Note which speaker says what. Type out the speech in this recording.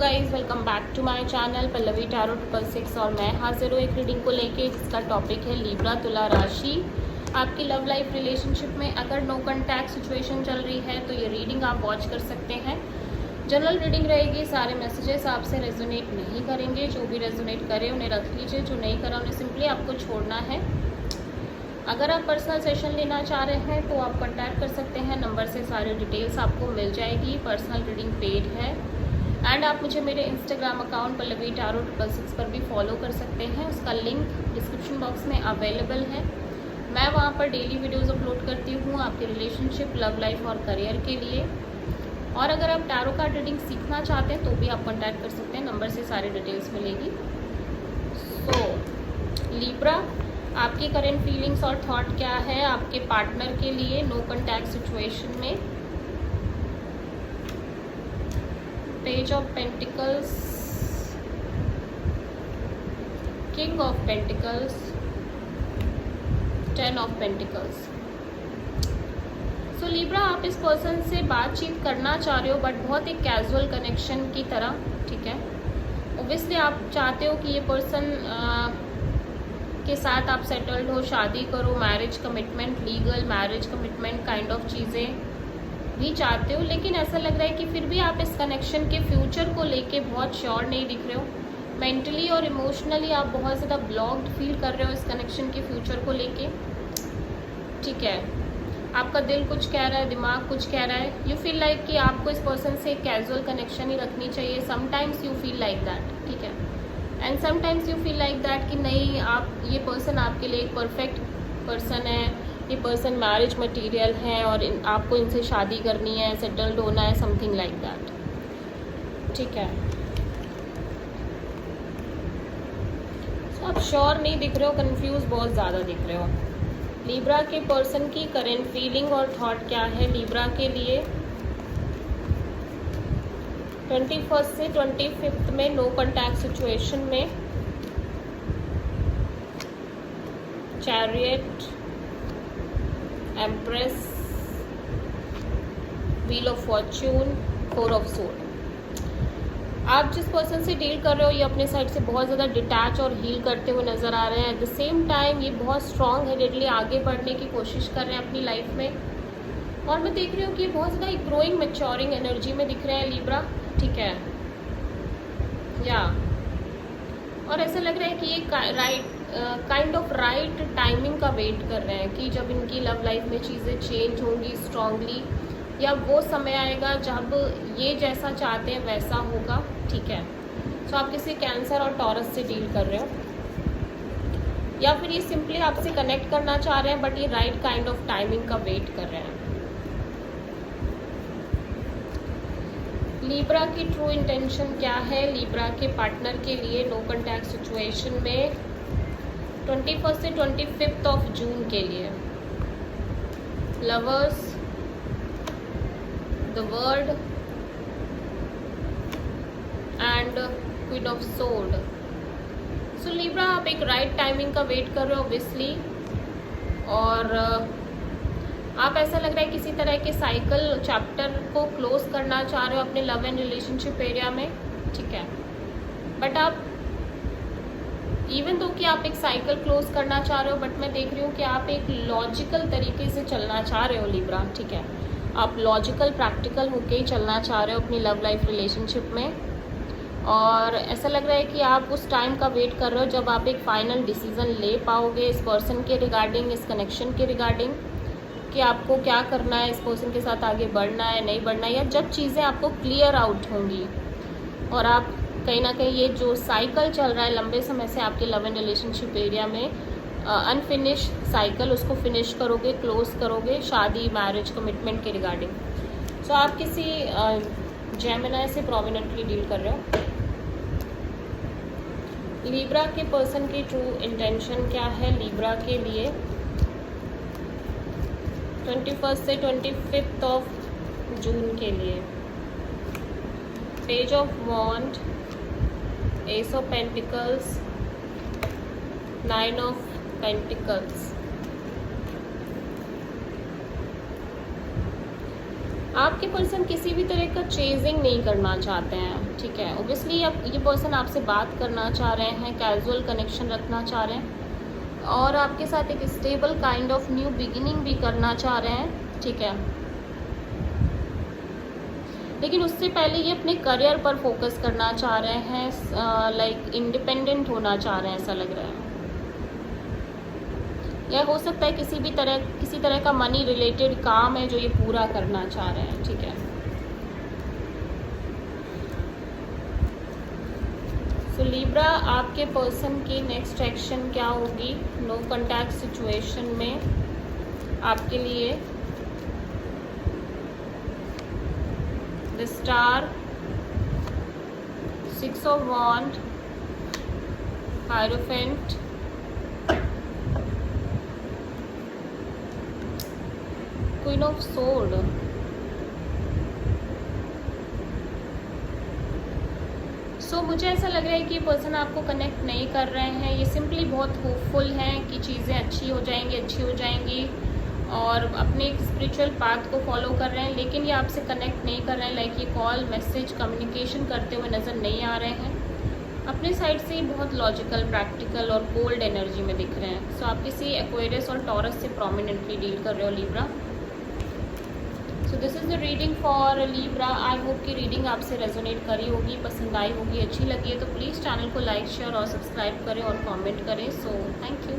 Speaker 1: Guys, welcome back to my channel Pallavi tarot 666 और मैं हाजिर हूँ एक रीडिंग को लेके जिसका टॉपिक है लिब्रा तुला राशि। आपकी लव लाइफ रिलेशनशिप में अगर नो कॉन्टैक्ट सिचुएशन चल रही है तो ये रीडिंग आप वॉच कर सकते हैं। जनरल रीडिंग रहेगी, सारे मैसेजेस आपसे रेजोनेट नहीं करेंगे। जो भी रेजोनेट करे उन्हें रख लीजिए, जो नहीं करा उन्हें सिंपली आपको छोड़ना है। अगर आप पर्सनल सेशन लेना चाह रहे हैं तो आप कॉन्टैक्ट कर सकते हैं, नंबर से सारी डिटेल्स आपको मिल जाएगी। पर्सनल रीडिंग पेड है एंड आप मुझे मेरे इंस्टाग्राम अकाउंट पल्लवी टैरो 666 पर भी फॉलो कर सकते हैं। उसका लिंक डिस्क्रिप्शन बॉक्स में अवेलेबल है। मैं वहाँ पर डेली वीडियोज़ अपलोड करती हूँ आपके रिलेशनशिप, लव लाइफ और करियर के लिए। और अगर आप टैरो कार्ड रीडिंग सीखना चाहते हैं तो भी आप कॉन्टैक्ट कर सकते हैं, नंबर से सारी डिटेल्स मिलेगी। सो लिब्रा, आपकी करेंट फीलिंग्स और थॉट क्या है आपके पार्टनर के लिए नो कॉन्टैक्ट सिचुएशन में। Page of pentacles, king of pentacles, 10 of pentacles. So Libra, आप इस पर्सन से बातचीत करना चाह रहे हो बट बहुत एक कैजुअल कनेक्शन की तरह, ठीक है। ओब्वियसली आप चाहते हो कि ये पर्सन के साथ आप सेटल्ड हो, शादी करो, marriage commitment, legal marriage commitment kind of चीज़ें भी चाहते हो। लेकिन ऐसा लग रहा है कि फिर भी आप इस कनेक्शन के फ्यूचर को लेके बहुत श्योर नहीं दिख रहे हो। मेंटली और इमोशनली आप बहुत ज़्यादा ब्लॉक्ड फील कर रहे हो इस कनेक्शन के फ्यूचर को लेके, ठीक है। आपका दिल कुछ कह रहा है, दिमाग कुछ कह रहा है। यू फील लाइक कि आपको इस पर्सन से एक कैजुअल कनेक्शन ही रखनी चाहिए। Sometimes you feel like that, ठीक है। And sometimes you feel like that कि नहीं, आप ये पर्सन आपके लिए एक परफेक्ट पर्सन है, ये पर्सन मैरिज मटेरियल है और आपको इनसे शादी करनी है, सेटल्ड होना है, समथिंग लाइक दैट, ठीक है। So, आप श्योर नहीं दिख रहे हो, कंफ्यूज बहुत ज़्यादा दिख रहे हो। लिब्रा के पर्सन की करेंट फीलिंग और थॉट क्या है लिब्रा के लिए 21 से 25 में नो कॉन्टैक्ट सिचुएशन में। Chariot, empress, wheel of Fortune, 4 of sword. आप जिस पर्सन से डील कर रहे हो ये अपने साइड से बहुत ज़्यादा डिटैच और हील करते हुए नज़र आ रहे हैं। एट द सेम टाइम ये बहुत स्ट्रॉन्ग हेडेडली आगे बढ़ने की कोशिश कर रहे हैं अपनी लाइफ में। और मैं देख रही हूँ कि ये बहुत ज़्यादा एक ग्रोइंग मैच्योरिंग एनर्जी में दिख रहे हैं लिब्रा, ठीक है या। और ऐसा लग रहा है कि ये काइंड ऑफ राइट टाइमिंग का वेट कर रहे हैं कि जब इनकी लव लाइफ में चीज़ें चेंज होंगी स्ट्रांगली, या वो समय आएगा जब ये जैसा चाहते हैं वैसा होगा, ठीक है। तो आप किसी कैंसर और टॉरस से डील कर रहे हो, या फिर ये सिंपली आपसे कनेक्ट करना चाह रहे हैं बट ये राइट काइंड ऑफ टाइमिंग का वेट कर रहे हैं। लिब्रा की ट्रू इंटेंशन क्या है लिब्रा के पार्टनर के लिए नो कॉन्टैक्ट सिचुएशन में 21 से 25 ऑफ जून के लिए। Lovers, the world and queen of sword. So Libra, आप एक राइट टाइमिंग का वेट कर रहे हो ऑब्वियसली, और आप ऐसा लग रहा है किसी तरह के साइकिल चैप्टर को क्लोज करना चाह रहे हो अपने लव एंड रिलेशनशिप एरिया में, ठीक है। बट आप इवन तो कि आप एक साइकिल क्लोज करना चाह रहे हो, बट मैं देख रही हूँ कि आप एक लॉजिकल तरीके से चलना चाह रहे हो लिब्रा, ठीक है। आप लॉजिकल प्रैक्टिकल होके ही चलना चाह रहे हो अपनी लव लाइफ रिलेशनशिप में। और ऐसा लग रहा है कि आप उस टाइम का वेट कर रहे हो जब आप एक फाइनल डिसीजन ले पाओगे इस पर्सन के रिगार्डिंग, इस कनेक्शन के रिगार्डिंग, कि आपको क्या करना है, इस पर्सन के साथ आगे बढ़ना है नहीं बढ़ना है, या जब चीज़ें आपको क्लियर आउट होंगी और आप कहीं ना कहीं ये जो साइकिल चल रहा है लंबे समय से आपके लव एंड रिलेशनशिप एरिया में, अनफिनिश साइकिल, उसको फिनिश करोगे, क्लोज करोगे शादी मैरिज कमिटमेंट के रिगार्डिंग। सो आप किसी जेमिनी से प्रोमिनेंटली डील कर रहे हो। लिब्रा के पर्सन की ट्रू इंटेंशन क्या है लिब्रा के लिए 21 से 25 ऑफ जून के लिए। Page of wands, ace of pentacles, 9 of pentacles. आपके पर्सन किसी भी तरह का चेजिंग नहीं करना चाहते हैं, ठीक है। ओबियसली अब ये पर्सन आपसे बात करना चाह रहे हैं, कैजुअल कनेक्शन रखना चाह रहे हैं और आपके साथ एक stable kind of new beginning भी करना चाह रहे हैं, ठीक है। लेकिन उससे पहले ये अपने करियर पर फोकस करना चाह रहे हैं, लाइक इंडिपेंडेंट होना चाह रहे हैं, ऐसा लग रहा है। या हो सकता है किसी तरह का मनी रिलेटेड काम है जो ये पूरा करना चाह रहे हैं, ठीक है। सो लिब्रा, आपके पर्सन की नेक्स्ट एक्शन क्या होगी नो कॉन्टैक्ट सिचुएशन में आपके लिए? The star, 6 of wand, hierophant, queen of sword. So मुझे ऐसा लग रहा है कि ये पर्सन आपको कनेक्ट नहीं कर रहे हैं। ये सिंपली बहुत होपफुल हैं कि चीज़ें अच्छी हो जाएंगी और अपने एक स्पिरिचुअल पाथ को फॉलो कर रहे हैं, लेकिन ये आपसे कनेक्ट नहीं कर रहे हैं। लाइक ये कॉल, मैसेज, कम्युनिकेशन करते हुए नज़र नहीं आ रहे हैं। अपने साइड से बहुत लॉजिकल, प्रैक्टिकल और कोल्ड एनर्जी में दिख रहे हैं। सो आप किसी एक्वेरियस और टॉरस से प्रोमिनेंटली डील कर रहे हो Libra. So this is the reading for Libra. I hope कि रीडिंग आपसे रेजोनेट करी होगी, पसंद आई होगी, अच्छी लगी है तो प्लीज़ चैनल को लाइक, शेयर और सब्सक्राइब करें और कमेंट करें। So thank you.